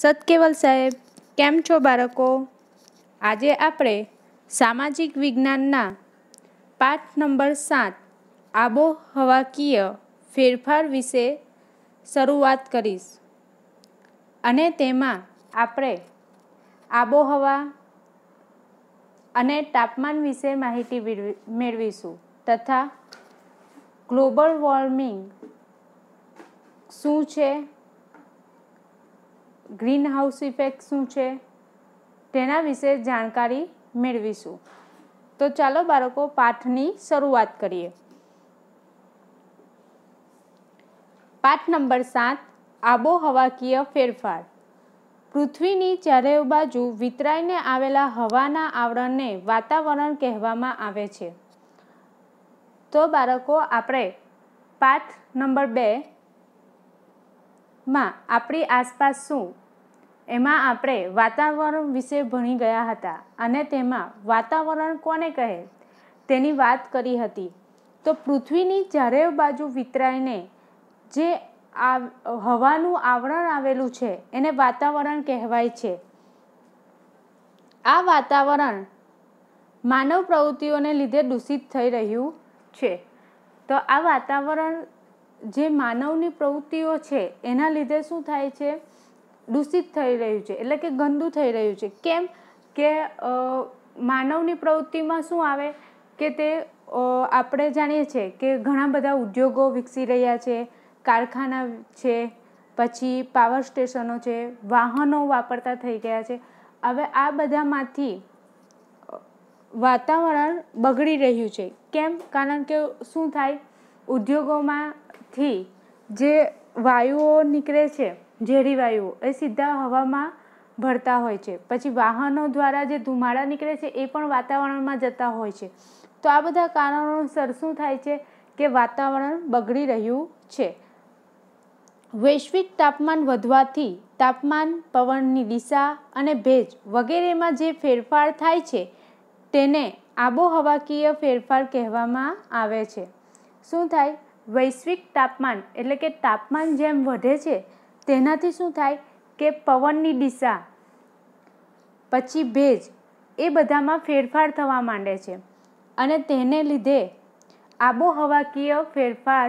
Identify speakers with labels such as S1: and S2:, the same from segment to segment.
S1: સતકેવલ સાહેબ, કેમ છો બાળકો? આજે આપણે સામાજિક વિજ્ઞાનના પાઠ નંબર 7 આબોહવાકીય ફેરફાર વિશે શરૂઆત કરીશ અને તેમાં આપણે આબોહવા અને તાપમાન વિશે માહિતી મેળવીશું તથા ગ્લોબલ વોર્મિંગ શું છે, ગ્રીન હાઉસ ઇફેક્ટ શું છે તેના વિશે જાણકારી મેળવીશું. તો ચાલો બાળકો પાઠની શરૂઆત કરીએ. પાઠ નંબર 7 આબોહવાકીય ફેરફાર. પૃથ્વીની ચારે બાજુ વિતરાઈને આવેલા હવાના આવરણને વાતાવરણ કહેવામાં આવે છે. તો બાળકો આપણે પાઠ નંબર 2 માં આપણી આસપાસ શું એમાં આપણે વાતાવરણ વિશે ભણી ગયા હતા અને તેમાં વાતાવરણ કોને કહે તેની વાત કરી હતી. તો પૃથ્વીની ચારે બાજુ વિતરાઈને જે હવાનું આવરણ આવેલું છે એને વાતાવરણ કહેવાય છે. આ વાતાવરણ માનવ પ્રવૃત્તિઓને લીધે દૂષિત થઈ રહ્યું છે. તો આ વાતાવરણ જે માનવની પ્રવૃત્તિઓ છે એના લીધે શું થાય છે, દૂષિત થઈ રહ્યું છે, એટલે કે ગંદુ થઈ રહ્યું છે. કેમ કે માનવની પ્રવૃત્તિમાં શું આવે કે તે આપણે જાણીએ છીએ કે ઘણા બધા ઉદ્યોગો વિકસી રહ્યા છે, કારખાના છે, પછી પાવર સ્ટેશનો છે, વાહનો વાપરતા થઈ ગયા છે. હવે આ બધામાંથી વાતાવરણ બગડી રહ્યું છે. કેમ? કારણ કે શું થાય, ઉદ્યોગોમાંથી જે વાયુઓ નીકળે છે, ઝેરી વાયુઓ, એ સીધા હવામાં ભળતા હોય છે. પછી વાહનો દ્વારા જે ધુમાડા નીકળે છે એ પણ વાતાવરણમાં જતા હોય છે. તો આ બધા કારણોસર શું થાય છે કે વાતાવરણ બગડી રહ્યું છે. વૈશ્વિક તાપમાન વધવાથી તાપમાન, પવનની દિશા અને ભેજ વગેરેમાં જે ફેરફાર થાય છે તેને આબોહવાકીય ફેરફાર કહેવામાં આવે છે. શું થાય? વૈશ્વિક તાપમાન એટલે કે તાપમાન જેમ વધે છે તેનાથી શું થાય કે પવનની દિશા, પછી ભેજ, એ બધામાં ફેરફાર થવા માંડે છે અને તેને લીધે આબોહવાકીય ફેરફાર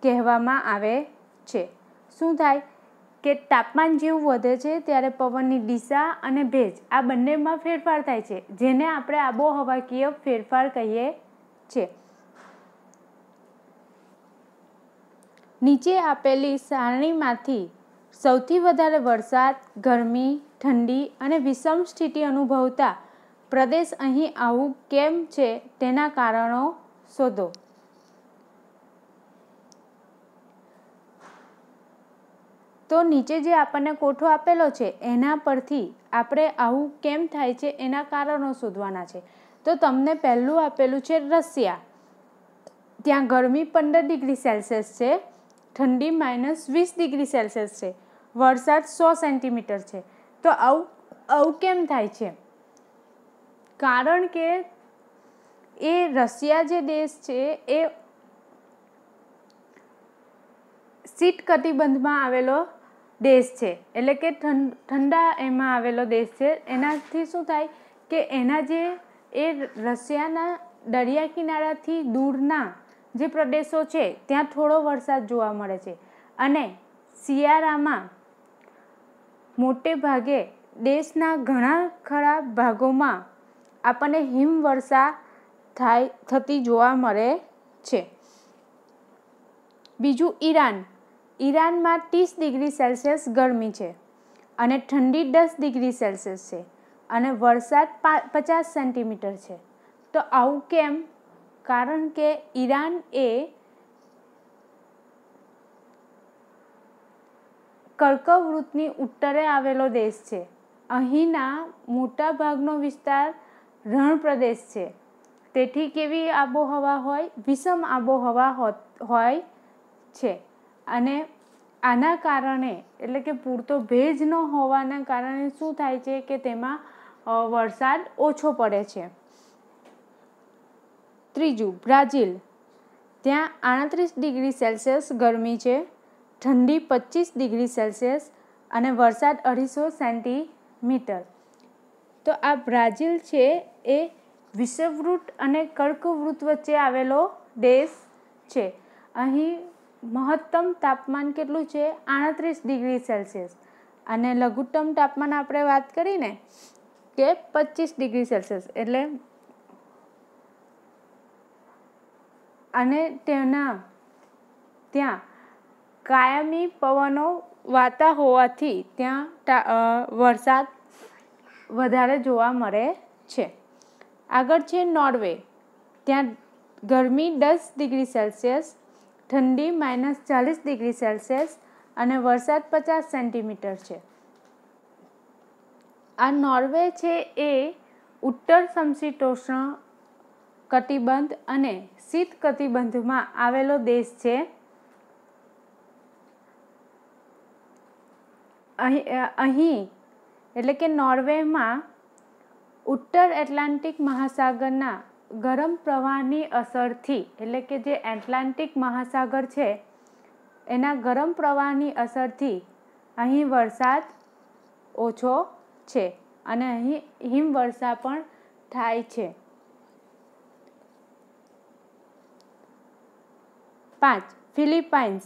S1: કહેવામાં આવે છે. શું થાય કે તાપમાન જેવું વધે છે ત્યારે પવનની દિશા અને ભેજ આ બંનેમાં ફેરફાર થાય છે, જેને આપણે આબોહવાકીય ફેરફાર કહીએ છીએ. નીચે આપેલી સારણીમાંથી સૌથી વધારે વરસાદ, ગરમી, ઠંડી અને વિષમ સ્થિતિ અનુભવતા પ્રદેશ અહીં આવું કેમ છે તેના કારણો શોધો. તો નીચે જે આપણને કોઠો આપેલો છે એના પરથી આપણે આવું કેમ થાય છે એના કારણો શોધવાના છે. તો તમને પહેલું આપેલું છે રશિયા. ત્યાં ગરમી 15 ડિગ્રી સેલ્સિયસ છે, ઠંડી -20 ડિગ્રી સેલ્સિયસ છે, વરસાદ 100 સેન્ટીમીટર છે. તો આવું કેમ થાય છે? કારણ કે એ રશિયા જે દેશ છે એ શીત કટિબંધમાં આવેલો દેશ છે, એટલે કે ઠંડા એમાં આવેલો દેશ છે. એનાથી શું થાય કે એના જે એ રશિયાના દરિયા કિનારાથી દૂરના જે પ્રદેશો છે ત્યાં થોડો વરસાદ જોવા મળે છે અને શિયાળામાં મોટે ભાગે દેશના ઘણા ખરા ભાગોમાં આપણને હિમવર્ષા થતી જોવા મળે છે. બીજું ઈરાન. ઈરાનમાં 30 ડિગ્રી સેલ્સિયસ ગરમી છે અને ઠંડી 10 ડિગ્રી સેલ્સિયસ છે અને વરસાદ 50 સેન્ટીમીટર છે. તો આવું કેમ? કારણ કે ઈરાન એ કર્કવૃતની ઉત્તરે આવેલો દેશ છે. અહીંના મોટા ભાગનો વિસ્તાર રણ પ્રદેશ છે. તેથી કેવી આબોહવા હોય? વિષમ આબોહવા હોય છે. અને આના કારણે એટલે કે પૂરતો ભેજ ન હોવાના કારણે શું થાય છે કે તેમાં વરસાદ ઓછો પડે છે. ત્રીજું બ્રાઝિલ. ત્યાં 38 ડિગ્રી સેલ્સિયસ ગરમી છે, ઠંડી 25 ડિગ્રી સેલ્સિયસ અને વરસાદ 250 સેન્ટીમીટર. તો આ બ્રાઝિલ છે એ વિષુવવૃત્ત અને કર્કવૃત્ત વચ્ચે આવેલો દેશ છે. અહીં મહત્તમ તાપમાન કેટલું છે? 38 ડિગ્રી સેલ્સિયસ. અને લઘુત્તમ તાપમાન આપણે વાત કરીને કે 25 ડિગ્રી સેલ્સિયસ. એટલે અને ત્યાં કાયમી પવનો વાતા હોવાથી ત્યાં વરસાદ વધારે જોવા મળે છે. આગળ છે નોર્વે. ત્યાં ગરમી 10 ડિગ્રી સેલ્સિયસ, ઠંડી -40 ડિગ્રી સેલ્સિયસ અને વરસાદ 50 સેન્ટીમીટર છે. આ નોર્વે છે એ ઉત્તર સમશીતોષ્ણ કટિબંધ અને શીત કટિબંધમાં આવેલો દેશ છે. અહીં એટલે કે નોર્વેમાં ઉત્તર એટલાન્ટિક મહાસાગરના ગરમ પ્રવાહની અસરથી, એટલે કે જે એટલાન્ટિક મહાસાગર છે એના ગરમ પ્રવાહની અસરથી અહીં વરસાદ ઓછો છે અને અહીં હિમવર્ષા પણ થાય છે. 5. ફિલિપાઇન્સ.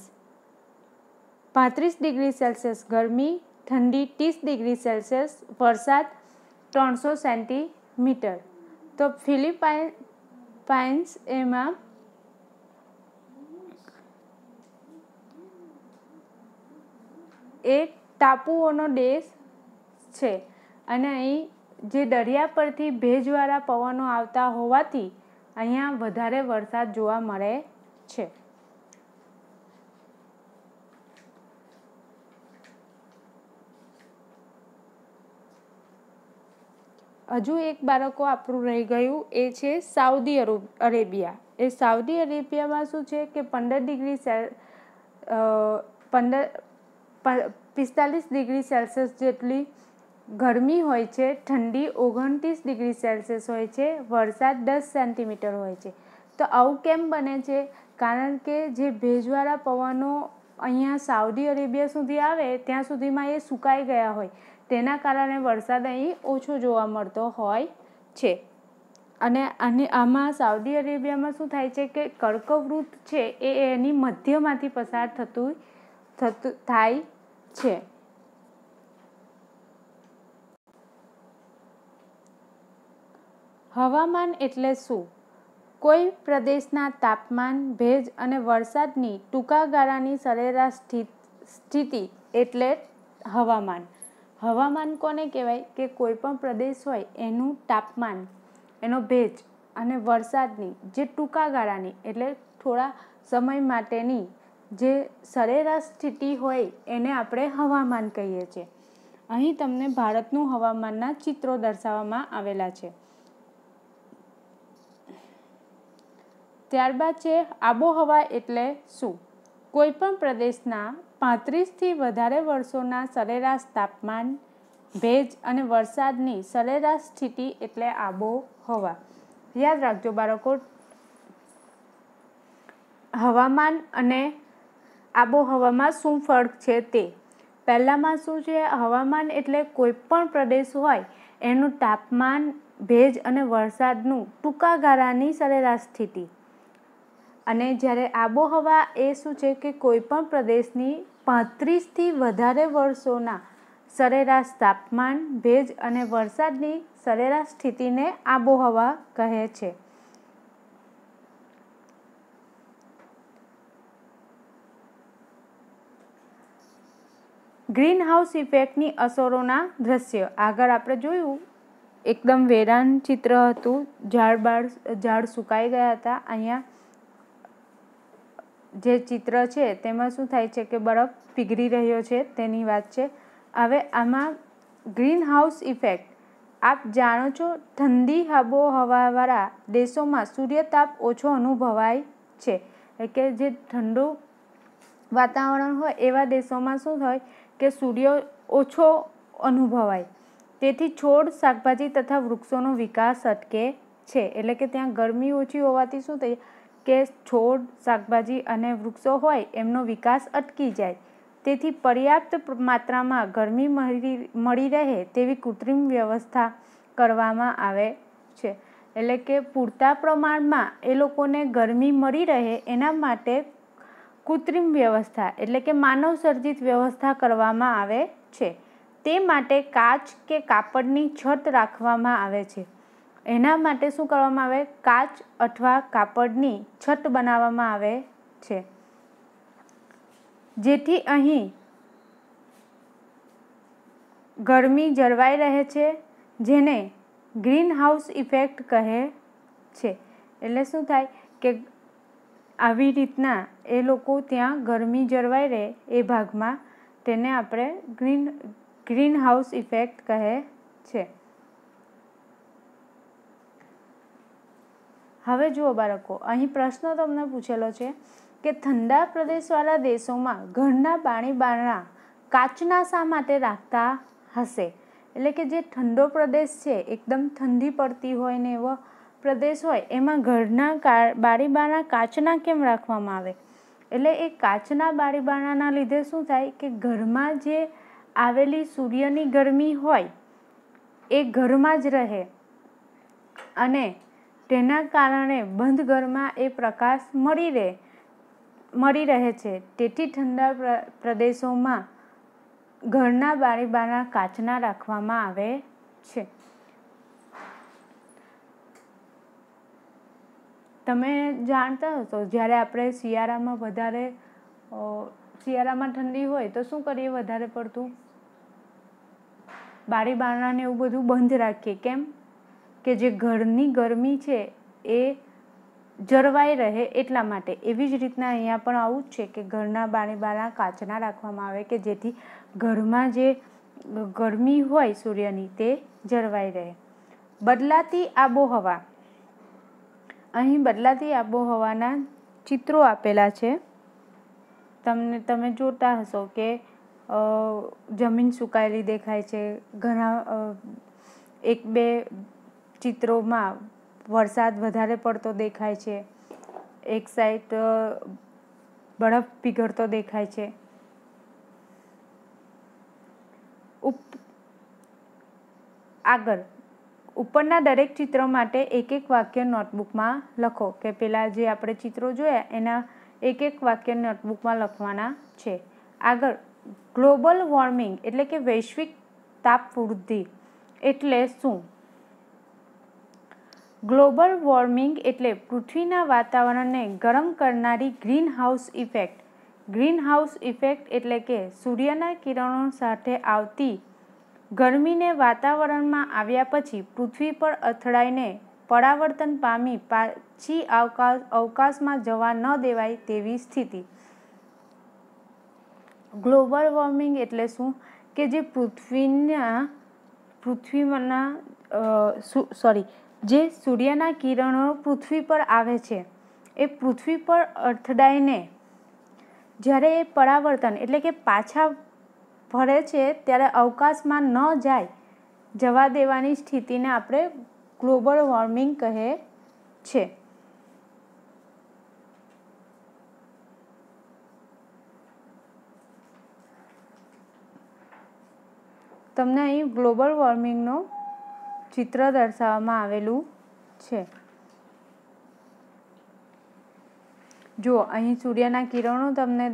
S1: 35 ડિગ્રી સેલ્સિયસ ગરમી, ઠંડી 30 ડિગ્રી સેલ્સિયસ, વરસાદ 300 સેન્ટીમીટર. તો ફિલિપાઇન્સ એમાં એક ટાપુઓનો દેશ છે અને અહીં જે દરિયા પરથી ભેજવાળા પવનો આવતા હોવાથી અહીંયા વધારે વરસાદ જોવા મળે છે. હજુ એક બાળકો આપણું રહી ગયું, એ છે સાઉદી અરેબિયા. એ સાઉદી અરેબિયામાં શું છે કે 45 ડિગ્રી સેલ્સિયસ જેટલી ગરમી હોય છે, ઠંડી 29 ડિગ્રી સેલ્સિયસ હોય છે, વરસાદ 10 સેન્ટીમીટર હોય છે. તો આવું કેમ બને છે? કારણ કે જે ભેજવાળા પવનો અહીંયા સાઉદી અરેબિયા સુધી આવે ત્યાં સુધીમાં એ સુકાઈ ગયા હોય, તેના કારણે વરસાદ અહીં ઓછો જોવા મળતો હોય છે. અને આમાં સાઉદી અરેબિયામાં શું થાય છે કે કર્કવૃત્ત છે એ એની મધ્યમાંથી પસાર થાય છે. હવામાન એટલે શું? કોઈ પ્રદેશના તાપમાન, ભેજ અને વરસાદની ટૂંકા ગાળાની સરેરાશ સ્થિતિ એટલે હવામાન. હવામાન કોને કહેવાય? કે કોઈ પણ પ્રદેશ હોય એનું તાપમાન, એનો ભેજ અને વરસાદની જે ટૂંકા ગાળાની એટલે થોડા સમય માટેની જે સરેરાશ સ્થિતિ હોય એને આપણે હવામાન કહીએ છીએ. અહીં તમને ભારતનું હવામાનના ચિત્રો દર્શાવવામાં આવેલા છે. ત્યારબાદ છે આબોહવા એટલે શું? કોઈ પણ પ્રદેશના 35થી વધારે વર્ષોના સરેરાશ તાપમાન, ભેજ અને વરસાદની સરેરાશ સ્થિતિ એટલે આબોહવા. યાદ રાખજો બાળકો, હવામાન અને આબોહવામાં શું ફરક છે તે. પહેલામાં શું છે? હવામાન એટલે કોઈ પણ પ્રદેશ હોય એનું તાપમાન, ભેજ અને વરસાદનું ટૂંકા ગાળાની સરેરાશ સ્થિતિ. અને જ્યારે આબોહવા એ શું છે કે કોઈ પણ પ્રદેશની 35થી વધારે વર્ષોના સરેરાશ તાપમાન, ભેજ અને વરસાદની સરેરાશ સ્થિતિને આબોહવા કહે છે. ગ્રીન હાઉસ ઇફેક્ટની અસરોના દ્રશ્ય. આગળ આપણે જોયું એકદમ વેરાન ચિત્ર હતું, ઝાડ સુકાઈ ગયા હતા. અહીંયા જે ચિત્ર છે તેમાં શું થાય છે કે બરફ પીગળી રહ્યો છે તેની વાત છે. હવે આમાં ગ્રીન હાઉસ ઇફેક્ટ આપ જાણો છો, ઠંડી આબોહવાવાળા દેશોમાં સૂર્યતાપ ઓછો અનુભવાય છે. એટલે કે જે ઠંડુ વાતાવરણ હોય એવા દેશોમાં શું થાય કે સૂર્ય ઓછો અનુભવાય, તેથી છોડ, શાકભાજી તથા વૃક્ષોનો વિકાસ અટકે છે. એટલે કે ત્યાં ગરમી ઓછી હોવાથી શું થાય કે છોડ, શાકભાજી અને વૃક્ષો હોય એમનો વિકાસ અટકી જાય. તેથી પર્યાપ્ત માત્રામાં ગરમી મળી રહે તેવી કૃત્રિમ વ્યવસ્થા કરવામાં આવે છે. એટલે કે પૂરતા પ્રમાણમાં એ લોકોને ગરમી મળી રહે એના માટે કૃત્રિમ વ્યવસ્થા એટલે કે માનવ સર્જિત વ્યવસ્થા કરવામાં આવે છે. તે માટે કાચ કે કાપડની છત રાખવામાં આવે છે. એના માટે શું કરવામાં આવે? કાચ અથવા કાપડની છત બનાવવામાં આવે છે, જેથી અહીં ગરમી જળવાઈ રહે છે, જેને ગ્રીન હાઉસ ઇફેક્ટ કહે છે. એટલે શું થાય કે આવી રીતના એ લોકો ત્યાં ગરમી જળવાઈ રહે એ ભાગમાં, તેને આપણે ગ્રીન હાઉસ ઇફેક્ટ કહે છે. હવે જુઓ બાળકો, અહીં પ્રશ્ન તમને પૂછેલો છે કે ઠંડા પ્રદેશવાળા દેશોમાં ઘરના બારી બારણા કાચના શા માટે રાખતા હશે? એટલે કે જે ઠંડો પ્રદેશ છે, એકદમ ઠંડી પડતી હોય ને એવો પ્રદેશ હોય, એમાં ઘરના બારી બારણા કાચના કેમ રાખવામાં આવે? એટલે એ કાચના બારી બારણાના લીધે શું થાય કે ઘરમાં જે આવેલી સૂર્યની ગરમી હોય એ ઘરમાં જ રહે અને તેના કારણે બંધ ઘરમાં એ પ્રકાશ મળી રહે છે. તેથી ઠંડા પ્રદેશોમાં ઘરના બારી બારણા કાચના રાખવામાં આવે છે. તમે જાણતા હશો, જ્યારે આપણે શિયાળામાં ઠંડી હોય તો શું કરીએ? વધારે પડતું બારી બારણાને એવું બધું બંધ રાખીએ. કેમ? કે જે ઘરની ગરમી છે એ જળવાઈ રહે એટલા માટે. એવી જ રીતના અહીંયા પણ આવું જ છે કે ઘરના બારી બારણા કાચના રાખવામાં આવે કે જેથી ઘરમાં જે ગરમી હોય સૂર્યની તે જળવાઈ રહે. બદલાતી આબોહવા. અહીં બદલાતી આબોહવાના ચિત્રો આપેલા છે. તમે જોતા હશો કે જમીન સુકાયેલી દેખાય છે. ઘણા એક બે ચિત્રોમાં વરસાદ વધારે પડતો દેખાય છે. એક સાઈડ બરફ પીગળતો દેખાય છે. આગળ ઉપરના દરેક ચિત્ર માટે એક વાક્ય નોટબુકમાં લખો. કે પેલા જે આપણે ચિત્રો જોયા એના એક વાક્ય નોટબુકમાં લખવાના છે. આગળ ગ્લોબલ વોર્મિંગ એટલે કે વૈશ્વિક તાપ વૃદ્ધિ એટલે શું? ગ્લોબલ વોર્મિંગ એટલે પૃથ્વીના વાતાવરણને ગરમ કરનારી green house effect. Green house effect એટલે કે સૂર્યના કિરણો સાથે આવતી ગરમીને વાતાવરણમાં આવ્યા પછી પૃથ્વી પર અથડાઈને પરાવર્તન પામી પાછી અવકાશમાં જવા ન દેવાય તેવી સ્થિતિ. ગ્લોબલ વોર્મિંગ એટલે શું? કે જે જે સૂર્યના કિરણો પૃથ્વી પર આવે છે એ પૃથ્વી પર અથડાઈને જ્યારે એ પરાવર્તન એટલે કે પાછા ફરે છે ત્યારે અવકાશમાં ન જવા દેવાની સ્થિતિને આપણે ગ્લોબલ વોર્મિંગ કહે છે. તમને અહીં ગ્લોબલ વોર્મિંગનું ચિત્ર દર્શાવવામાં આવેલું છે. જુઓ, અહીં સૂર્યના કિરણો તમને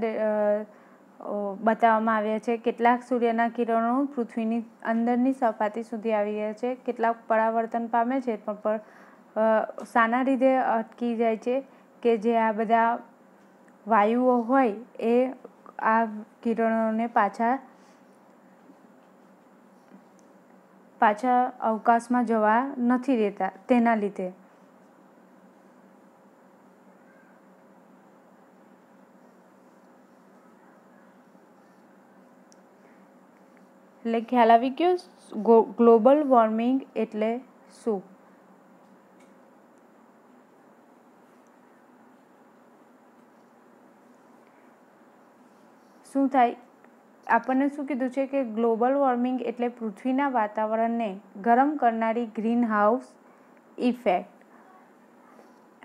S1: બતાવવામાં આવ્યા છે. કેટલાક સૂર્યના કિરણો પૃથ્વીની અંદરની સપાટી સુધી આવી ગયા છે. કેટલાક પરાવર્તન પામે છે પણ શાના લીધે અટકી જાય છે? કે જે આ બધા વાયુઓ હોય એ આ કિરણોને પાછા અવકાશમાં જવા નથી દેતા, તેના લીધે. એટલે ખ્યાલ આવી ગયો ગ્લોબલ વોર્મિંગ એટલે શું? શું થાય? આપણને શું કીધું છે કે ગ્લોબલ વોર્મિંગ એટલે પૃથ્વીના વાતાવરણને ગરમ કરનારી ગ્રીન હાઉસ ઇફેક્ટ.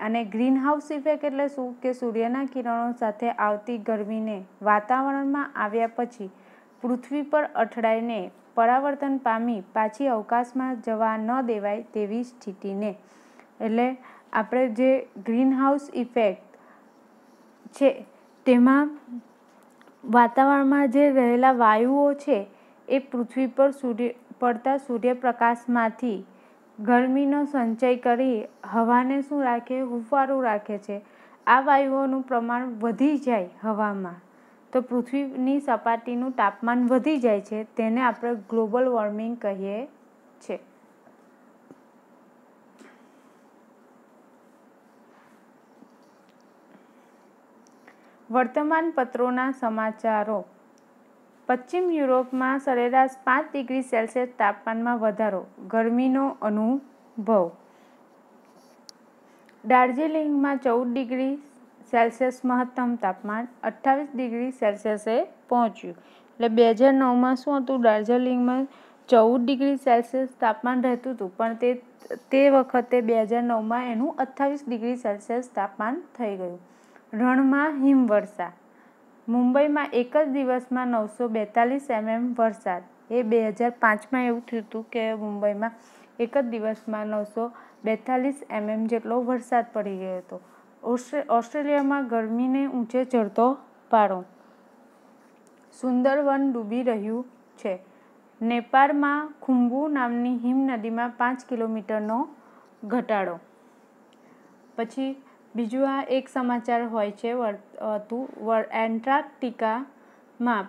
S1: અને ગ્રીન હાઉસ ઇફેક્ટ એટલે શું કે સૂર્યના કિરણો સાથે આવતી ગરમીને વાતાવરણમાં આવ્યા પછી પૃથ્વી પર અથડાઈને પરાવર્તન પામી પાછી અવકાશમાં જવા ન દેવાય તેવી સ્થિતિને, એટલે આપણે જે ગ્રીન હાઉસ ઇફેક્ટ છે તેમાં વાતાવરણમાં જે રહેલા વાયુઓ છે એ પૃથ્વી પર પડતા સૂર્યપ્રકાશમાંથી ગરમીનો સંચય કરી હવાને શું રાખે, હૂંફાળું રાખે છે. આ વાયુઓનું પ્રમાણ વધી જાય હવામાં તો પૃથ્વીની સપાટીનું તાપમાન વધી જાય છે. તેને આપણે ગ્લોબલ વોર્મિંગ કહીએ છીએ. વર્તમાન પત્રોના સમાચારો. પશ્ચિમ યુરોપમાં સરેરાશ 5 ડિગ્રી સેલ્સિયસ તાપમાનમાં વધારો, ગરમીનો અનુભવ. દાર્જિલિંગમાં 14 ડિગ્રી સેલ્સિયસ મહત્તમ તાપમાન 28 ડિગ્રી સેલ્સિયસે પહોંચ્યું. એટલે 2009માં શું હતું, દાર્જિલિંગમાં 14 ડિગ્રી સેલ્સિયસ તાપમાન રહેતું હતું, પણ તે વખતે 2009માં એનું 28 ડિગ્રી સેલ્સિયસ તાપમાન થઈ ગયું. રણમાં હિમવર્ષા. મુંબઈમાં એક જ દિવસમાં 942 mm વરસાદ. એ 2005માં એવું થયું હતું કે મુંબઈમાં એક જ દિવસમાં 942 mm જેટલો વરસાદ પડી ગયો હતો. ઓસ્ટ્રેલિયામાં ગરમીને ઊંચે ચડતો પારો. સુંદરવન ડૂબી રહ્યું છે. નેપાળમાં ખુંબુ નામની હિમનદીમાં 5 કિલોમીટરનો ઘટાડો. પછી બીજું આ એક સમાચાર હોય છે એન્ટાર્કટિકામાં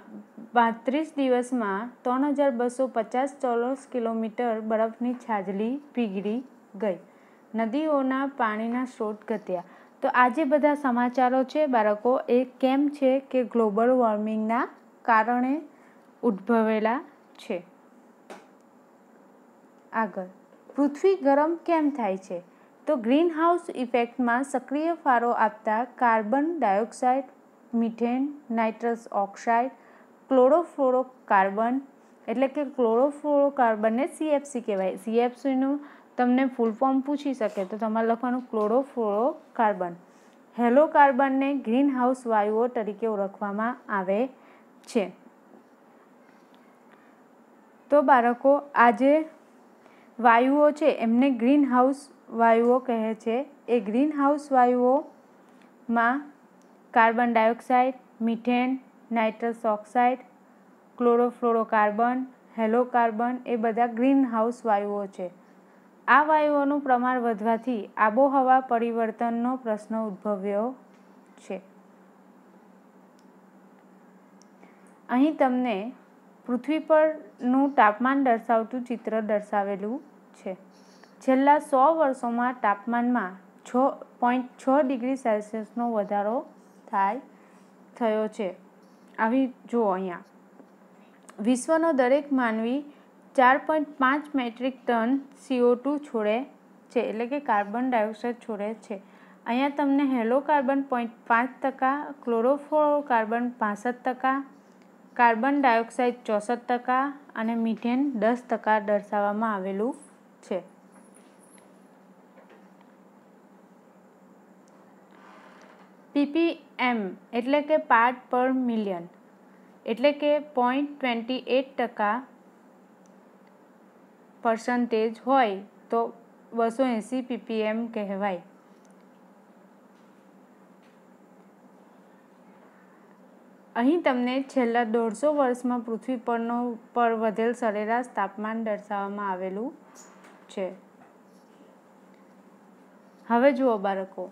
S1: 32 દિવસમાં 3250 ચોરસ કિલોમીટર બરફની છાજલી પીગળી ગઈ. નદીઓના પાણીના સ્ત્રોત ઘટ્યા. તો આ જે બધા સમાચારો છે બાળકો, એ કેમ છે કે ગ્લોબલ વોર્મિંગના કારણે ઉદ્ભવેલા છે. આગળ, પૃથ્વી ગરમ કેમ થાય છે? તો ગ્રીન હાઉસ ઇફેક્ટમાં સક્રિય ફાળો આપતા carbon dioxide, methane, nitrous oxide, chlorofluorocarbon, એટલે કે ક્લોરોફ્લોરોકાર્બનને CFC કહેવાય. CFCનું તમને ફૂલ ફોર્મ પૂછી શકે તો તમારે લખવાનું ક્લોરોફ્લોરોકાર્બન. હેલોકાર્બનને ગ્રીન હાઉસ વાયુઓ તરીકે ઓળખવામાં આવે છે. તો બાળકો, આ જે વાયુઓ છે એમને ગ્રીન હાઉસ વાયુઓ કહે છે. એ ગ્રીન હાઉસ વાયુઓમાં carbon dioxide, methane, nitrous oxide, chlorofluorocarbon, halocarbon એ બધા ગ્રીન હાઉસ વાયુઓ છે. આ વાયુઓનું પ્રમાણ વધવાથી આબોહવા પરિવર્તનનો પ્રશ્ન ઉદ્ભવ્યો છે. અહીં તમને પૃથ્વી પરનું તાપમાન દર્શાવતું ચિત્ર દર્શાવેલું છે. છેલ્લા 100 વર્ષોમાં તાપમાનમાં 6.6 ડિગ્રી સેલ્સિયસનો વધારો થયો છે. આવી જુઓ અહીંયા, વિશ્વનો દરેક માનવી 4.5 મેટ્રિક ટન CO2 છોડે છે, એટલે કે કાર્બન ડાયોક્સાઇડ છોડે છે. અહીંયા તમને હેલોકાર્બન 0.5%, ક્લોરોફ્લોરોકાર્બન 65%, કાર્બન ડાયોક્સાઇડ 64% અને મિથેન 10% દર્શાવવામાં આવેલું છે. ppm એટલે કે પાર્ટ પર મિલિયન, એટલે કે 0.28% હોય તો 280 ppm કહેવાય. અહીં તમને છેલ્લા 150 વર્ષમાં પૃથ્વી પર વધેલ સરેરાશ તાપમાન દર્શાવવામાં આવેલું છે. હવે જુઓ બાળકો,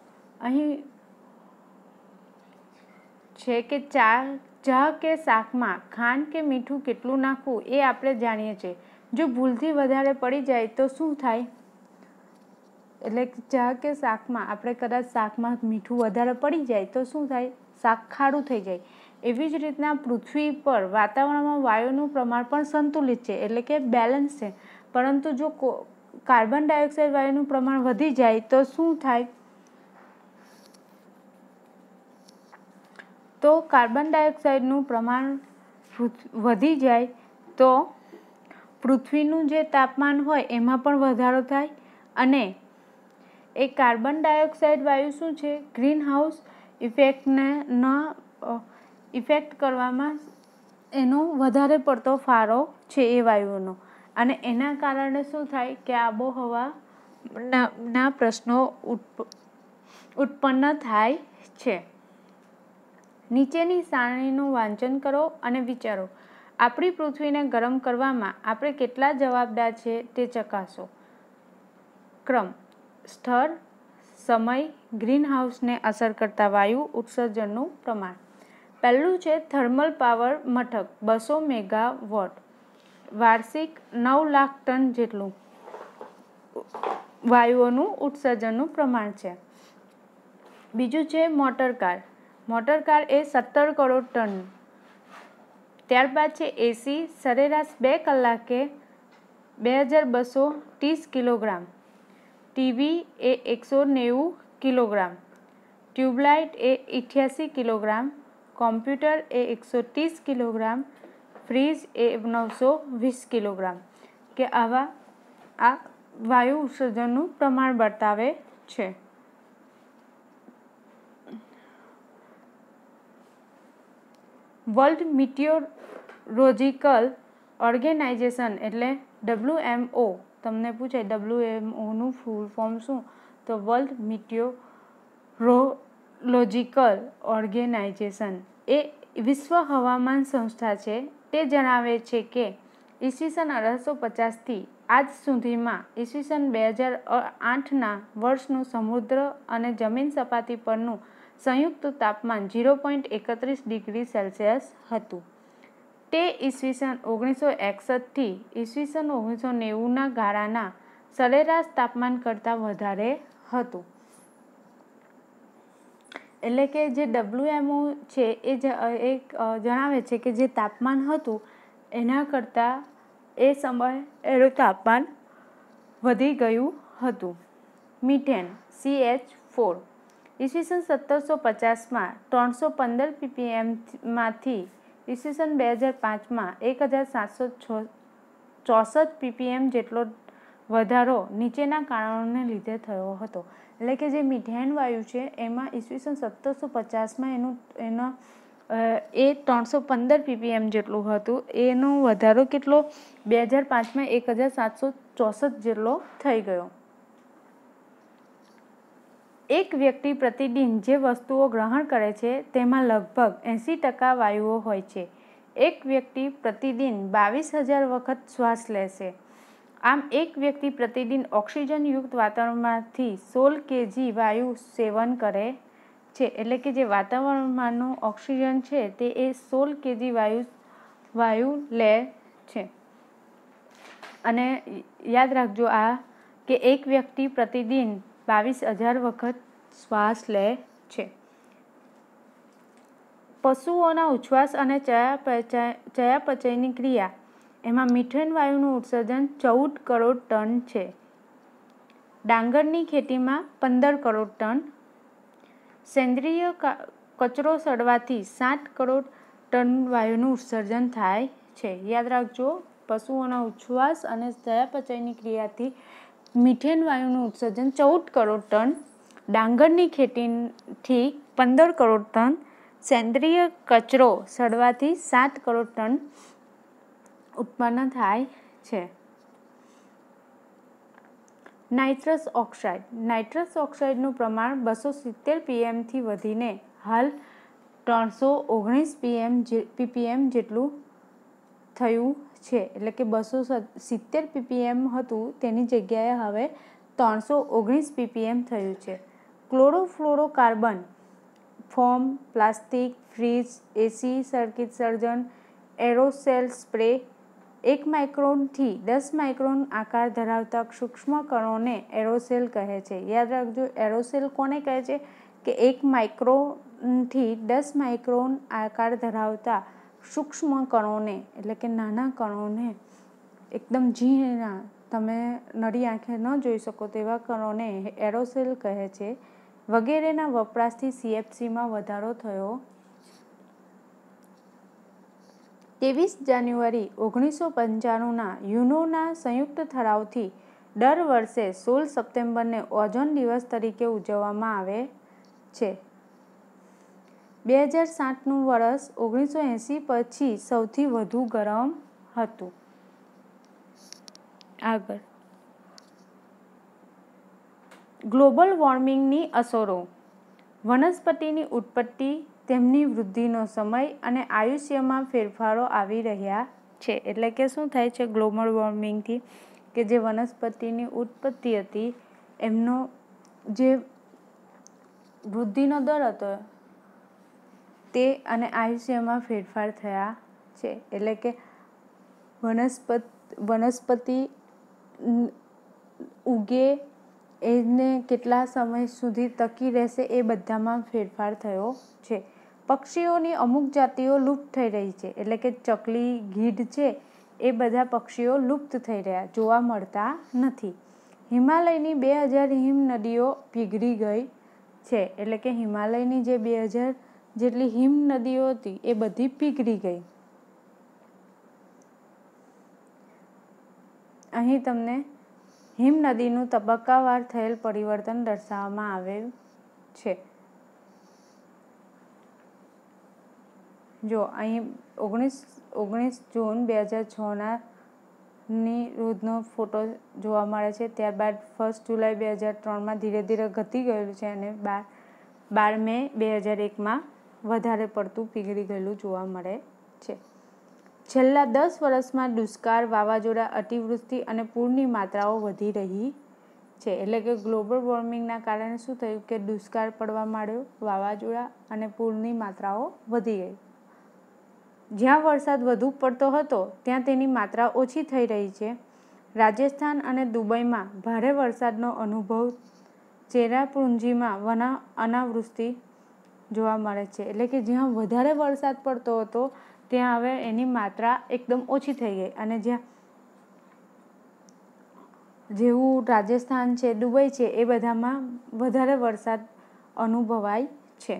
S1: અહીં છે કે ચા કે શાકમાં ખાંડ કે મીઠું કેટલું નાખવું એ આપણે જાણીએ છીએ. જો ભૂલથી વધારે પડી જાય તો શું થાય? એટલે ચા કે શાકમાં આપણે કદાચ શાકમાં મીઠું વધારે પડી જાય તો શું થાય? શાક ખારું થઈ જાય. એવી જ રીતના પૃથ્વી પર વાતાવરણમાં વાયુનું પ્રમાણ પણ સંતુલિત છે, એટલે કે બેલેન્સ છે. પરંતુ જો કાર્બન ડાયોક્સાઇડ વાયુનું પ્રમાણ વધી જાય તો શું થાય? તો કાર્બન ડાયોક્સાઇડનું પ્રમાણ વધી જાય તો પૃથ્વીનું જે તાપમાન હોય એમાં પણ વધારો થાય અને એ કાર્બન ડાયોક્સાઇડ વાયુ શું છે? ગ્રીન હાઉસ ઇફેક્ટને ઇફેક્ટ કરવામાં એનો વધારે પડતો ફાળો છે એ વાયુઓનો, અને એના કારણે શું થાય કે આબોહવાના પ્રશ્નો ઉત્પન્ન થાય છે. નીચેની સારણીનું વાંચન કરો અને વિચારો. આપણી પૃથ્વીને ગરમ કરવામાં આપણે કેટલા જવાબદાર છે તે ચકાસો. ક્રમ: સ્થળ, સમય, ગ્રીનહાઉસને અસર કરતા વાયુ ઉત્સર્જનનું પ્રમાણ. પહેલું છે થર્મલ પાવર મથક 200 મેગાવોટ, વાર્ષિક 9 લાખ ટન જેટલું વાયુઓનું ઉત્સર્જનનું પ્રમાણ છે. બીજું છે મોટરકાર. મોટરકાર એ 17 કરોડ ટન. ત્યારબાદ છે એસી, સરેરાશ 2 કલાકે 2230 kilogram. TV A 190 kilogram. Tube light A 88 kilogram. Computer A 130 kilogram. Fridge A 920 kilogram. કે આ વાયુ ઉત્સર્જનનું પ્રમાણ બતાવે છે. વર્લ્ડ મિટિયોરોલોજિકલ ઓર્ગેનાઇઝેશન એટલે WMO. તમને પૂછાય WMOનું ફૂલ ફોર્મ શું? તો વર્લ્ડ મિટિયોરોલોજિકલ ઓર્ગેનાઇઝેશન એ વિશ્વ હવામાન સંસ્થા છે. તે જણાવે છે કે ઈસવીસન 1850થી આજ સુધીમાં ઈસવીસન 2008ના વર્ષનું સમુદ્ર અને જમીન સપાટી પરનું સંયુક્ત તાપમાન 0.31 ડિગ્રી સેલ્સિયસ હતું. તે ઈસવીસન 1961થી ઈસવીસન 1990ના ગાળાના સરેરાશ તાપમાન કરતાં વધારે હતું. એટલે કે જે WMO છે એ જણાવે છે કે જે તાપમાન હતું એના કરતાં એ સમયે એનું તાપમાન વધી ગયું હતું. મિથેન CH4 ઈસવીસન 1750માં 315 ppmમાંથી ઈસવીસન 2005માં 1764 ppm જેટલો વધારો નીચેના કારણોને લીધે થયો હતો. એટલે કે જે મિથેન વાયુ છે એમાં ઈસવીસન 1750માં એ 315 ppm જેટલું હતું. એનો વધારો કેટલો? 2005માં 1764 જેટલો થઈ ગયો. એક વ્યક્તિ પ્રતિદિન જે વસ્તુઓ ગ્રહણ કરે છે તેમાં લગભગ 80% વાયુઓ હોય છે. એક વ્યક્તિ પ્રતિદિન 22,000 વખત શ્વાસ લે છે. આમ એક વ્યક્તિ પ્રતિદિન ઓક્સિજનયુક્ત વાતાવરણમાંથી 16 kg વાયુ સેવન કરે છે. એટલે કે જે વાતાવરણમાંનો ઓક્સિજન છે તે એ 16 kg વાયુ લે છે. અને યાદ રાખજો કે એક વ્યક્તિ પ્રતિદિન 22,000 વખત શ્વાસ લે છે. પશુઓના ઉચ્છ્વાસ અને ચયાપચયની ક્રિયા એમાં મિથેન વાયુનું ઉત્સર્જન 14 કરોડ ટન છે. ડાંગરની ખેતીમાં 15 કરોડ ટન. સેન્દ્રિય કચરો સડવાથી 7 કરોડ ટન વાયુનું ઉત્સર્જન થાય છે. યાદ રાખજો, પશુઓના ઉચ્છ્વાસ અને ચયાપચયની ક્રિયાથી મિથેન વાયુનું ઉત્સર્જન 14 કરોડ ટન. ડાંગરની ખેતીથી 15 કરોડ ટન. સેન્દ્રિય કચરો સડવાથી 7 કરોડ ટન ઉત્પન્ન થાય છે. Nitrous oxide. નાઇટ્રસ ઓક્સાઇડનું પ્રમાણ 270 ppmથી વધીને હાલ 319 ppm જેટલું થયું છે. એટલે કે 270 ppm હતું તેની જગ્યાએ હવે 319 ppm થયું છે. ક્લોરોફ્લોરોકાર્બન ફોમ, પ્લાસ્ટિક, ફ્રીજ, એસી, સર્કિટ સર્જન, એરોસેલ સ્પ્રે 1 માઇક્રોનથી 10 માઇક્રોન આકાર ધરાવતા સૂક્ષ્મ કણોને એરોસેલ કહે છે. યાદ રાખજો, એરોસેલ કોને કહે છે? કે 1 માઇક્રોનથી 10 માઇક્રોન આકાર ધરાવતા સૂક્ષ્મ કણોને, એટલે કે નાના કણોને, એકદમ ઝીણા, તમે નરી આંખે ન જોઈ શકો તેવા કણોને એરોસેલ કહે છે. વગેરેના વપરાશથી CFCમાં વધારો થયો. 23 જાન્યુઆરી 1995ના યુનોના સંયુક્ત ઠરાવથી દર વર્ષે 16 સપ્ટેમ્બરને ઓઝોન દિવસ તરીકે ઉજવવામાં આવે છે. 2007નું વર્ષ 1980 પછી સૌથી વધુ ગરમ હતું. આગળ ગ્લોબલ વોર્મિંગની અસરો. વનસ્પતિની ઉત્પત્તિ, તેમની વૃદ્ધિનો સમય અને આયુષ્યમાં ફેરફારો આવી રહ્યા છે. એટલે કે શું થાય છે ગ્લોબલ વોર્મિંગથી? કે જે વનસ્પતિની ઉત્પત્તિ હતી એમનો જે વૃદ્ધિનો દર હતો તે અને આયુષ્યમાં ફેરફાર થયા છે. એટલે કે વનસ્પતિ ઉગે એને કેટલા સમય સુધી ટકી રહેશે એ બધામાં ફેરફાર થયો છે. પક્ષીઓની અમુક જાતિઓ લુપ્ત થઈ રહી છે. એટલે કે ચકલી, ગીધ છે એ બધા પક્ષીઓ લુપ્ત થઈ રહ્યા, જોવા મળતા નથી. હિમાલયની 2000 હિમ નદીઓ પીગળી ગઈ છે. એટલે કે હિમાલયની જે 2000 જેટલી હિમ નદીઓ હતી એ બધી પીગળી ગઈ. અહીં તમને હિમ નદીનું તબક્કાવાર થયેલ પરિવર્તન દર્શાવવામાં આવેલ છે. જો અહીં 19 જૂન 2006 ની રોજનો ફોટો જોવા મળે છે. ત્યારબાદ 1 જુલાઈ 2003માં ધીરે ધીરે ઘટી ગયેલું છે અને 12 મે 2001માં વધારે પડતું પીગળી ગયેલું જોવા મળે છે. છેલ્લા 10 વર્ષમાં દુષ્કાળ, વાવાઝોડા, અતિવૃષ્ટિ અને પૂરની માત્રાઓ વધી રહી છે. એટલે કે ગ્લોબલ વોર્મિંગના કારણે શું થયું કે દુષ્કાળ પડવા માંડ્યો, વાવાઝોડા અને પૂરની માત્રાઓ વધી ગઈ. જ્યાં વરસાદ વધુ પડતો હતો ત્યાં તેની માત્રા ઓછી થઈ રહી છે. રાજસ્થાન અને દુબઈમાં ભારે વરસાદનો અનુભવ, ચેરાપુંજીમાં અનાવૃષ્ટિ જોવા મળે છે. એટલે કે જ્યાં વધારે વરસાદ પડતો હતો ત્યાં હવે એની માત્રા એકદમ ઓછી થઈ ગઈ અને જ્યાં જેવું રાજસ્થાન છે, દુબઈ છે એ બધામાં વધારે વરસાદ અનુભવાય છે.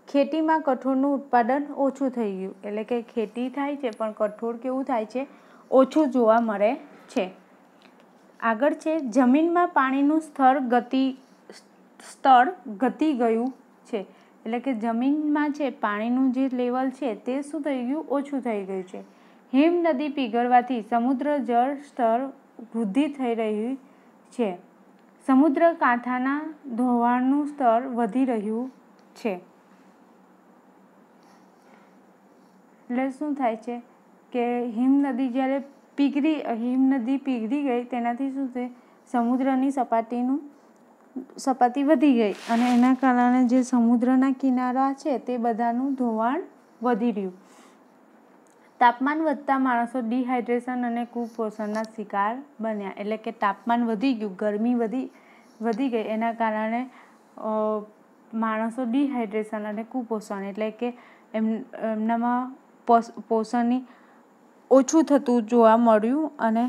S1: ખેતીમાં કઠોળનું ઉત્પાદન ઓછું થઈ ગયું. એટલે કે ખેતી થાય છે પણ કઠોળ કેવું થાય છે? ઓછું જોવા મળે છે. આગળ છે જમીનમાં પાણીનું સ્તર ઘટી ગયું છે. એટલે કે જમીનમાં છે પાણીનું જે લેવલ છે તે શું થઈ ગયું? ઓછું થઈ ગયું છે. હિમ નદી પીગળવાથી સમુદ્ર જળ સ્તર વૃદ્ધિ થઈ રહી છે. સમુદ્ર કાંઠાના ધોવાણનું સ્તર વધી રહ્યું છે. એટલે શું થાય છે કે હિમ નદી જ્યારે પીગળી ગઈ તેનાથી શું છે સમુદ્રની સપાટી વધી ગઈ અને એના કારણે જે સમુદ્રના કિનારા છે તે બધાનું ધોવાણ વધી રહ્યું. તાપમાન વધતા માણસો ડિહાઇડ્રેશન અને કુપોષણના શિકાર બન્યા. એટલે કે તાપમાન વધી ગયું, ગરમી વધી ગઈ એના કારણે માણસો ડિહાઇડ્રેશન અને કુપોષણ એટલે કે એમનામાં પોષણની ઓછું થતું જોવા મળ્યું અને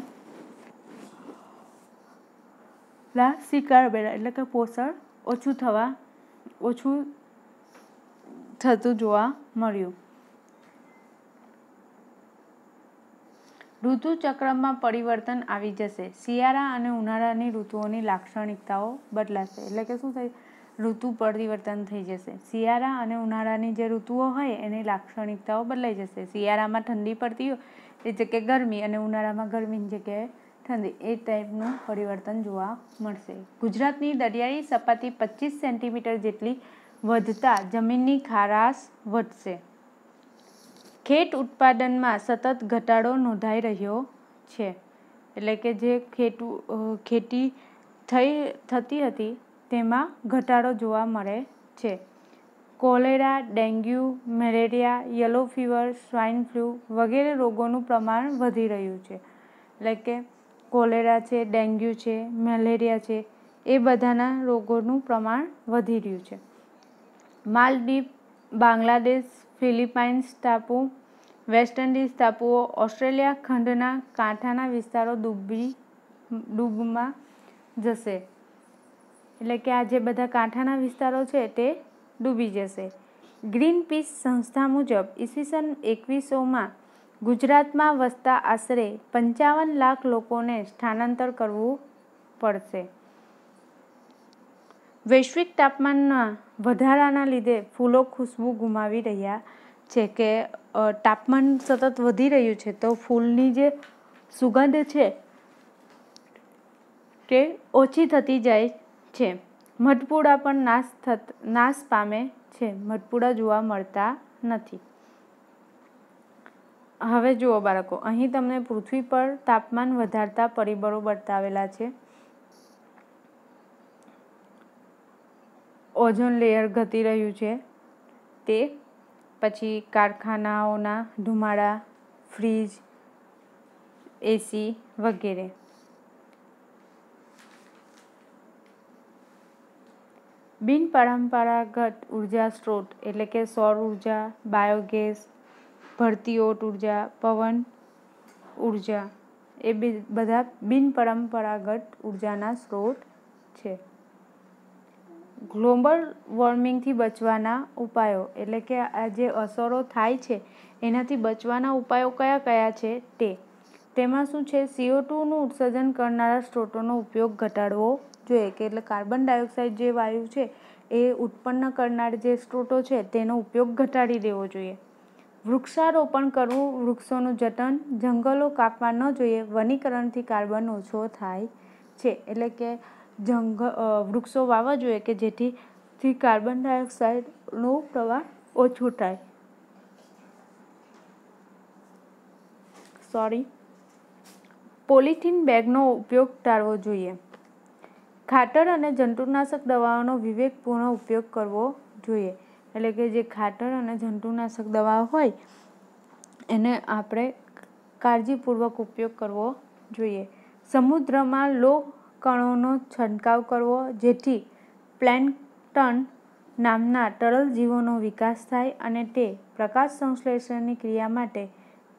S1: શિકાર બન્યા. એટલે કે પોષણ ઓછું થતું જોવા મળ્યું. ઋતુચક્રમાં પરિવર્તન આવી જશે. શિયાળા અને ઉનાળાની ઋતુઓની લાક્ષણિકતાઓ બદલાશે. એટલે કે શું થાય? ઋતુ પરિવર્તન થઈ જશે. શિયાળા અને ઉનાળાની જે ઋતુઓ હોય એની લાક્ષણિકતાઓ બદલાઈ જશે. શિયાળામાં ઠંડી પડતી હોય એ જગ્યાએ ગરમી અને ઉનાળામાં ગરમીની જગ્યાએ ઠંડી, એ ટાઈપનું પરિવર્તન જોવા મળશે. ગુજરાતની દરિયાઈ સપાટી 25 સેન્ટીમીટર જેટલી વધતા જમીનની ખારાશ વધશે. ખેત ઉત્પાદનમાં સતત ઘટાડો નોંધાઈ રહ્યો છે. એટલે કે જે ખેતી થતી હતી તેમાં ઘટાડો જોવા મળે છે. Cholera, dengue, malaria, yellow fever, swine flu વગેરે રોગોનું પ્રમાણ વધી રહ્યું છે. એટલે કે કોલેરા છે, ડેન્ગ્યુ છે, મેલેરિયા છે એ બધાના રોગોનું પ્રમાણ વધી રહ્યું છે. માલદીવ, બાંગ્લાદેશ, ફિલિપાઇન્સ ટાપુ, વેસ્ટ ઇન્ડિઝ ટાપુઓ, ઓસ્ટ્રેલિયા ખંડના કાંઠાના વિસ્તારો ડૂબમાં જશે. એટલે કે આ જે બધા કાંઠાના વિસ્તારો છે તે ડૂબી જશે. ગ્રીનપીસ સંસ્થા મુજબ ઈસવીસન 2100માં ગુજરાતમાં વસતા આશરે 55 લાખ લોકોને સ્થળાંતર કરવું પડશે. વૈશ્વિક તાપમાનના વધારાના લીધે ફૂલો ખુશ્બુ ગુમાવી રહ્યા છે, કે તાપમાન સતત વધી રહ્યું છે તો ફૂલની જે સુગંધ છે તે ઓછી થતી જાય છે. મધપૂડા પણ નાશ પામે છે. મધપૂડા જોવા મળતા નથી. હવે જુઓ બાળકો, અહીં તમને પૃથ્વી પર તાપમાન વધારતા પરિબળો બતાવેલા છે. ઓઝોન લેયર ઘટી રહ્યું છે તે, પછી કારખાનાઓના ધુમાડા, ફ્રીજ, એસી વગેરે. બિનપરંપરાગત ઉર્જા સ્ત્રોત એટલે કે સૌર ઉર્જા, બાયોગેસ, ભરતી ઓટ ઉર્જા, પવન ઉર્જા એ બધા બિનપરંપરાગત ઉર્જાના સ્ત્રોત છે. ગ્લોબલ વોર્મિંગથી બચવાના ઉપાયો એટલે કે આ જે અસરો થાય છે એનાથી બચવાના ઉપાયો કયા કયા છે તે. તેમાં શું છે, CO2નું ઉત્સર્જન કરનારા સ્ત્રોતોનો ઉપયોગ ઘટાડવો જોઈએ, કે એટલે કાર્બન ડાયોક્સાઇડ જે વાયુ છે એ ઉત્પન્ન કરનાર જે સ્ત્રોતો છે તેનો ઉપયોગ ઘટાડી દેવો જોઈએ. વૃક્ષારોપણ કરવું, વૃક્ષોનું જતન, જંગલો કાપવા ન જોઈએ. વનીકરણથી કાર્બન ઓછો થાય છે, એટલે કે વૃક્ષો વાવવા જોઈએ કે જેથી કાર્બન ડાયોક્સાઇડનું પ્રમાણ ઓછું થાય. પોલિથીન બેગનો ઉપયોગ ટાળવો જોઈએ. ખાતર અને જંતુનાશક દવાઓનો વિવેકપૂર્ણ ઉપયોગ કરવો જોઈએ. એટલે કે જે ખાતર અને જંતુનાશક દવાઓ હોય એને આપણે કાળજીપૂર્વક ઉપયોગ કરવો જોઈએ. સમુદ્રમાં લો કણોનો છંટકાવ કરવો જેથી પ્લેન્કટન નામના તરલ જીવોનો વિકાસ થાય અને તે પ્રકાશ સંશ્લેષણની ક્રિયા માટે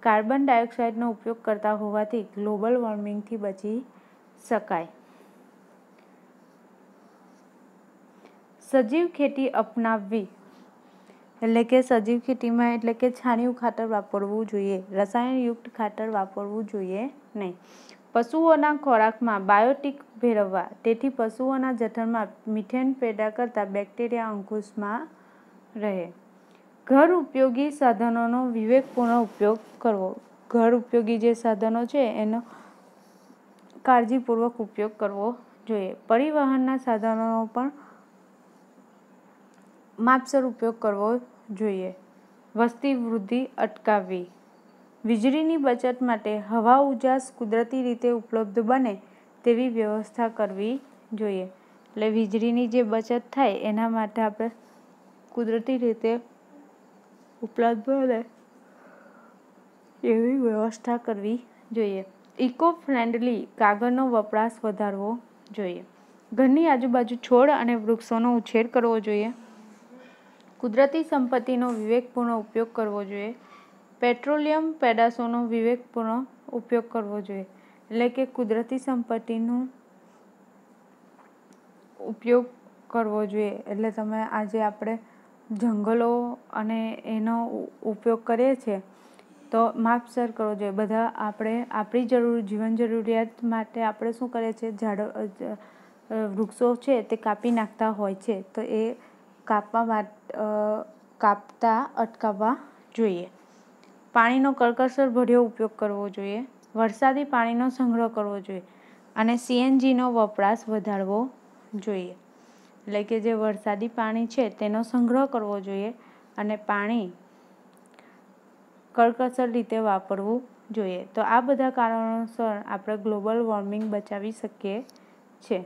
S1: કાર્બન ડાયોક્સાઇડનો ઉપયોગ કરતા હોવાથી ગ્લોબલ વોર્મિંગથી બચી શકાય. સજીવ ખેતી અપનાવવી એટલે કે સજીવ ખેતીમાં એટલે કે છાણિયું ખાતર વાપરવું જોઈએ. રસાયણયુક્ત ખાતર વાપરવું જોઈએ નહીં. પશુઓના ખોરાકમાં બાયોટિક ભેળવવા, તેથી પશુઓના જઠરમાં મિથેન પેદા કરતા બેક્ટેરિયા અંકુશમાં રહે. ઘર ઉપયોગી સાધનોનો વિવેકપૂર્ણ ઉપયોગ કરવો. ઘર ઉપયોગી જે સાધનો છે એનો કાળજીપૂર્વક ઉપયોગ કરવો જોઈએ. પરિવહનના સાધનોનો પણ માપસર ઉપયોગ કરવો જોઈએ. વસ્તી વૃદ્ધિ અટકાવવી. વીજળીની બચત માટે હવા ઉજાસ કુદરતી રીતે ઉપલબ્ધ બને તેવી વ્યવસ્થા કરવી જોઈએ. એટલે વીજળીની જે બચત થાય એના માટે આપણે કુદરતી રીતે ઉપલબ્ધ બને એવી વ્યવસ્થા કરવી જોઈએ. ઇકો ફ્રેન્ડલી કાગળનો વપરાશ વધારવો જોઈએ. ઘરની આજુબાજુ છોડ અને વૃક્ષોનો ઉછેર કરવો જોઈએ. કુદરતી સંપત્તિનો વિવેકપૂર્ણ ઉપયોગ કરવો જોઈએ. પેટ્રોલિયમ પેદાશોનો વિવેકપૂર્ણ ઉપયોગ કરવો જોઈએ. એટલે કે કુદરતી સંપત્તિનો ઉપયોગ કરવો જોઈએ. એટલે તમે આજે આપણે જંગલો અને એનો ઉપયોગ કરીએ છીએ તો માપસર કરવો જોઈએ. બધા આપણે આપણી જીવન જરૂરિયાત માટે આપણે શું કરીએ છીએ, વૃક્ષો છે તે કાપી નાખતા હોય છે, તો એ કાપતા અટકાવવા જોઈએ. પાણીનો કરકસર ભર્યો ઉપયોગ કરવો જોઈએ. વરસાદી પાણીનો સંગ્રહ કરવો જોઈએ અને CNGનો વપરાશ વધારવો જોઈએ. એટલે કે જે વરસાદી પાણી છે તેનો સંગ્રહ કરવો જોઈએ અને પાણી કરકસર રીતે વાપરવું જોઈએ. તો આ બધા કારણોસર આપણે ગ્લોબલ વોર્મિંગ બચાવી શકીએ છીએ.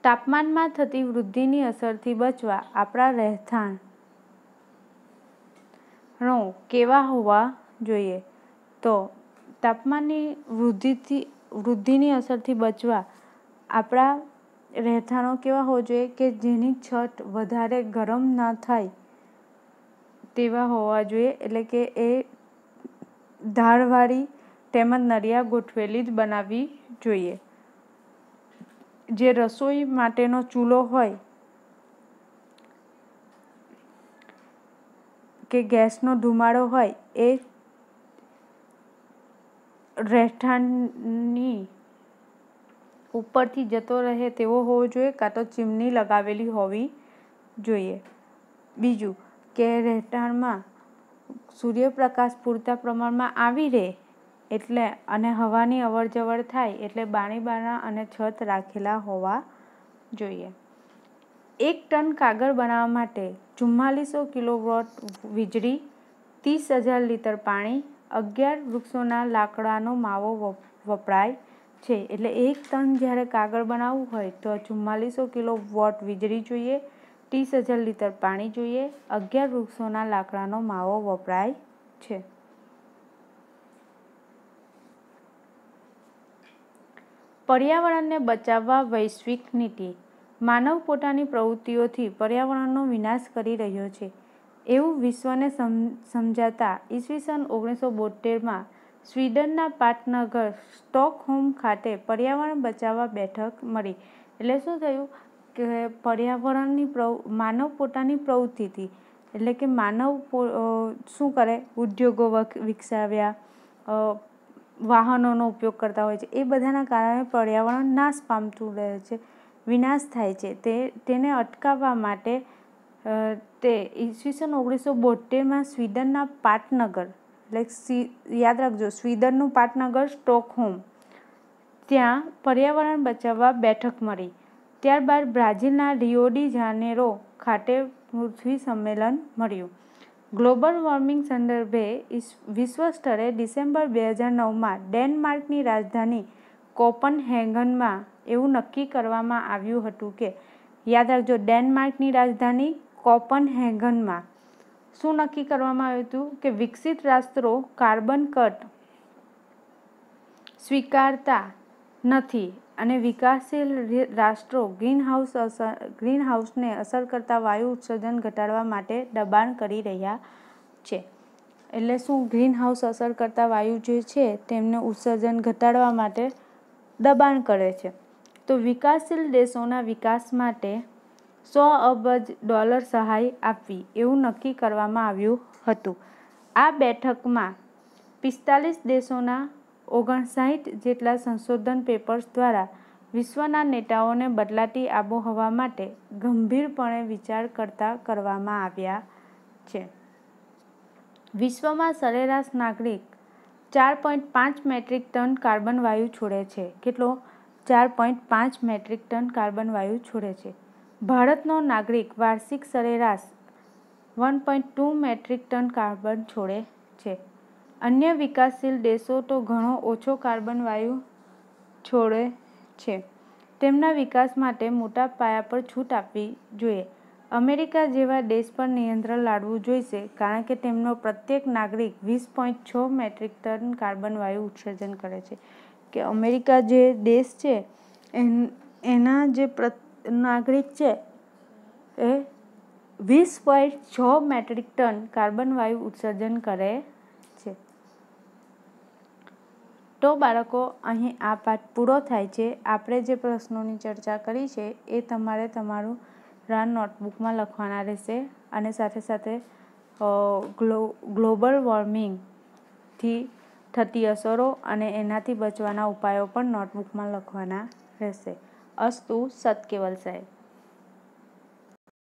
S1: તાપમાનમાં થતી વૃદ્ધિની અસરથી બચવા આપણા રહેઠાણો કેવા હોવા જોઈએ? તો તાપમાનની વૃદ્ધિની અસરથી બચવા આપણા રહેઠાણો કેવા હોવા જોઈએ કે જેની છત વધારે ગરમ ન થાય તેવા હોવા જોઈએ. એટલે કે એ ધારવાળી તેમજ નળિયા ગોઠવેલી જ બનાવવી જોઈએ. જે રસોઈ માટેનો ચૂલો હોય કે ગેસનો ધુમાડો હોય એ રહેઠાણની ઉપરથી જતો રહે તેવો હોવો જોઈએ, કાં તો ચીમની લગાવેલી હોવી જોઈએ. બીજું કે રહેઠાણમાં સૂર્યપ્રકાશ પૂરતા પ્રમાણમાં આવી રહે એટલે અને હવાની અવરજવર થાય એટલે બારી બારણાં અને છત રાખેલા હોવા જોઈએ. 1 ટન કાગળ બનાવવા માટે 4400 કિલોવોટ વીજળી, 30,000 લીટર પાણી, 11 વૃક્ષોના લાકડાનો માવો વપરાય છે. એટલે 1 ટન જ્યારે કાગળ બનાવવું હોય તો 4400 કિલોવોટ વીજળી જોઈએ, 30,000 લીટર પાણી જોઈએ, 11 વૃક્ષોના લાકડાનો માવો વપરાય છે. પર્યાવરણને બચાવવા વૈશ્વિક નીતિ. માનવ પોતાની પ્રવૃત્તિઓથી પર્યાવરણનો વિનાશ કરી રહ્યો છે એવું વિશ્વને સમજાતા ઈસવીસન 1972માં સ્વીડનના પાટનગર સ્ટોકહોમ ખાતે પર્યાવરણ બચાવવા બેઠક મળી. એટલે શું થયું કે પર્યાવરણની માનવ પોતાની પ્રવૃત્તિથી, એટલે કે માનવ શું કરે, ઉદ્યોગો વિકસાવ્યા, વાહનોનો ઉપયોગ કરતા હોય છે, એ બધાના કારણે પર્યાવરણ નાશ પામતું રહે છે, વિનાશ થાય છે. તેને અટકાવવા માટે તે ઈસવીસન 1972માં સ્વીડનના પાટનગર, એટલે યાદ રાખજો સ્વીડનનું પાટનગર સ્ટોકહોમ, ત્યાં પર્યાવરણ બચાવવા બેઠક મળી. ત્યારબાદ બ્રાઝિલના રિયો ડી જાનેરો ખાતે પૃથ્વી સંમેલન મળ્યું. ગ્લોબલ વોર્મિંગ સંદર્ભે વિશ્વ સ્તરે ડિસેમ્બર 2009માં ડેનમાર્કની રાજધાની કોપનહેગનમાં એવું નક્કી કરવામાં આવ્યું હતું કે, યાદ રાખજો ડેનમાર્કની રાજધાની કોપનહેગનમાં શું નક્કી કરવામાં આવ્યું હતું કે વિકસિત રાષ્ટ્રો કાર્બન કટ સ્વીકારતા નથી અને વિકાસશીલ રાષ્ટ્રો ગ્રીનહાઉસને અસર કરતા વાયુ ઉત્સર્જન ઘટાડવા માટે દબાણ કરી રહ્યા છે. એટલે શું, ગ્રીનહાઉસ અસર કરતા વાયુ જે છે તેમને ઉત્સર્જન ઘટાડવા માટે દબાણ કરે છે. તો વિકાસશીલ દેશોના વિકાસ માટે $100 અબજ સહાય આપવી એવું નક્કી કરવામાં આવ્યું હતું. આ બેઠકમાં 45 દેશોના 59 જેટલા સંશોધન પેપર્સ દ્વારા વિશ્વના નેતાઓને બદલાતી આબોહવા માટે ગંભીરપણે વિચાર કરતા કરવામાં આવ્યા છે. વિશ્વમાં સરેરાશ નાગરિક 4.5 મેટ્રિક ટન કાર્બન વાયુ છોડે છે. કેટલો? 4.5 મેટ્રિક ટન કાર્બન વાયુ છોડે છે. ભારતનો નાગરિક વાર્ષિક સરેરાશ 1.2 મેટ્રિક ટન કાર્બન છોડે છે. અન્ય વિકાસશીલ દેશો તો ઘણો ઓછો કાર્બન વાયુ છોડે છે. તેમના વિકાસ માટે મોટા પાયા પર છૂટ આપવી જોઈએ. અમેરિકા જેવા દેશ પર નિયંત્રણ લાદવું જોઈશે, કારણ કે તેમનો પ્રત્યેક નાગરિક 20.6 મેટ્રિક ટન કાર્બન વાયુ ઉત્સર્જન કરે છે. કે અમેરિકા જે દેશ છે એના જે નાગરિક છે એ 20.6 મેટ્રિક ટન કાર્બન વાયુ ઉત્સર્જન કરે છે. તો બાળકો, અહીં આ પાઠ પૂરો થાય છે. આપણે જે પ્રશ્નોની ચર્ચા કરી છે એ તમારે તમારું નોટબુકમાં લખવાના રહેશે અને સાથે સાથે ગ્લોબલ વોર્મિંગથી થતી અસરો અને એનાથી બચવાના ઉપાયો પણ નોટબુકમાં લખવાના રહેશે. અસ્તુ. સત કેવલ સાહેબ.